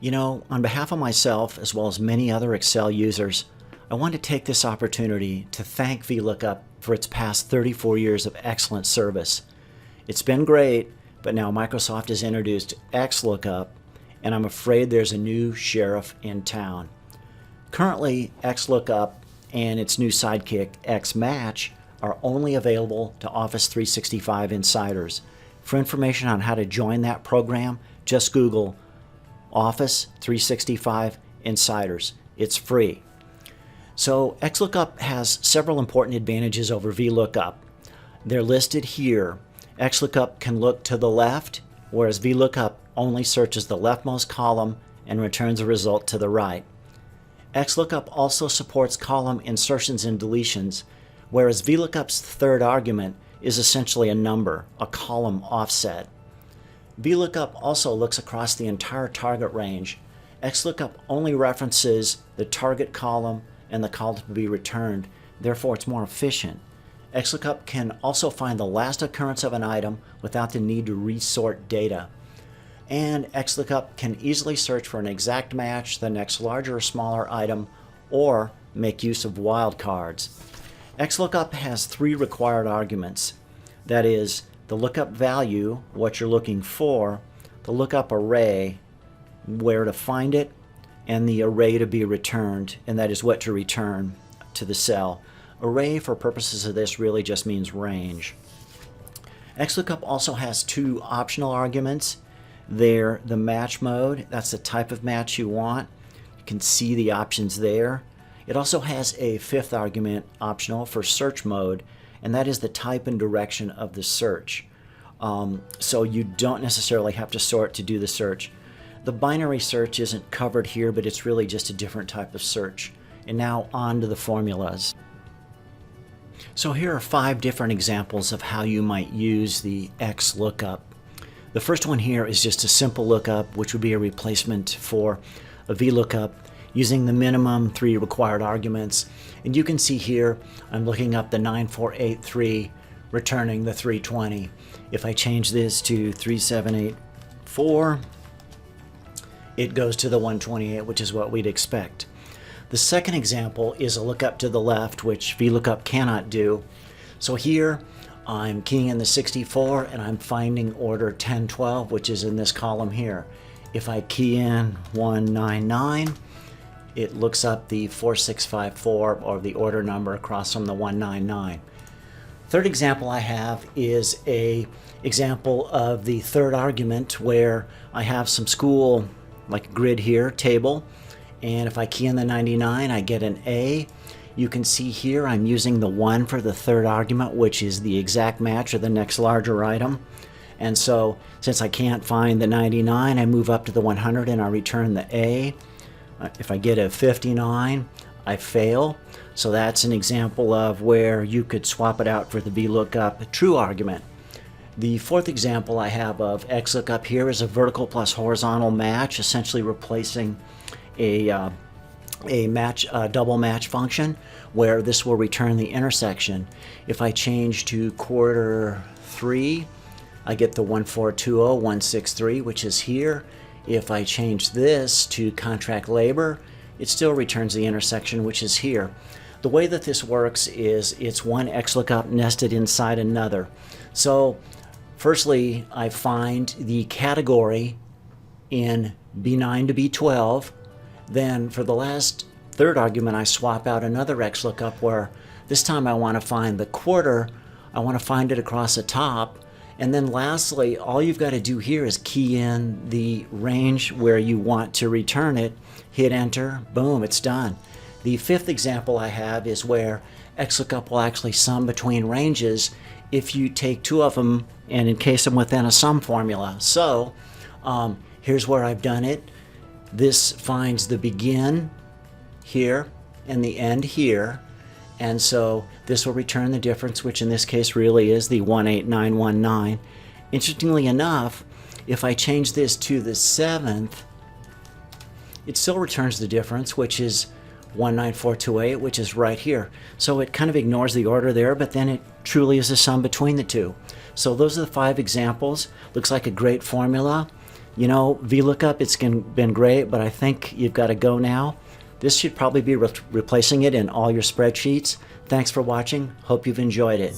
You know, on behalf of myself, as well as many other Excel users, I want to take this opportunity to thank VLookup for its past 34 years of excellent service. It's been great, but now Microsoft has introduced XLookup, and I'm afraid there's a new sheriff in town. Currently, XLookup and its new sidekick, XMatch, are only available to Office 365 insiders. For information on how to join that program, just Google Office 365 Insiders. It's free. So XLookup has several important advantages over VLookup. They're listed here. XLookup can look to the left, whereas VLookup only searches the leftmost column and returns a result to the right. XLookup also supports column insertions and deletions, whereas VLookup's third argument is essentially a number, a column offset. VLookup also looks across the entire target range. XLookup only references the target column and the column to be returned, therefore it's more efficient. XLookup can also find the last occurrence of an item without the need to resort data. And XLookup can easily search for an exact match, the next larger or smaller item, or make use of wildcards. XLookup has three required arguments. That is, the lookup value, what you're looking for, the lookup array, where to find it, and the array to be returned, and that is what to return to the cell. Array, for purposes of this, really just means range. XLookup also has two optional arguments. They're the match mode, that's the type of match you want. You can see the options there. It also has a fifth argument optional for search mode, and that is the type and direction of the search. So you don't necessarily have to sort to do the search. The binary search isn't covered here, but it's really just a different type of search. And now on to the formulas. So here are 5 different examples of how you might use the XLookup. The first one here is just a simple lookup, which would be a replacement for a VLookup using the minimum 3 required arguments. And you can see here, I'm looking up the 9483, returning the 320. If I change this to 3784, it goes to the 128, which is what we'd expect. The second example is a lookup to the left, which VLookup cannot do. So here, I'm keying in the 64 and I'm finding order 1012, which is in this column here. If I key in 199, it looks up the 4654 or the order number across from the 199. Third example I have is a example of the third argument where I have some school, like a grid here, table, and if I key in the 99, I get an A. You can see here I'm using the 1 for the third argument, which is the exact match or the next larger item. And so since I can't find the 99, I move up to the 100 and I return the A. If I get a 59, I fail. So that's an example of where you could swap it out for the VLookup true argument. The fourth example I have of XLookup here is a vertical plus horizontal match, essentially replacing a double match function, where this will return the intersection. If I change to quarter 3, I get the 1420163, which is here. If I change this to contract labor, it still returns the intersection, which is here. The way that this works is it's one XLookup nested inside another. So firstly, I find the category in B9 to B12. Then for the last third argument, I swap out another XLookup where this time I want to find the quarter. I want to find it across the top. And then lastly, all you've got to do here is key in the range where you want to return it, hit enter, boom, it's done. The fifth example I have is where XLookup will actually sum between ranges if you take 2 of them and encase them within a sum formula. So here's where I've done it. This finds the begin here and the end here, and so this will return the difference, which in this case really is the 18919. Interestingly enough, if I change this to the 7th, it still returns the difference, which is 19428, which is right here. So it kind of ignores the order there, but then it truly is a sum between the two. So those are the 5 examples. Looks like a great formula. You know, VLookup, it's been great, but I think you've got to go now. This should probably be replacing it in all your spreadsheets. Thanks for watching. Hope you've enjoyed it.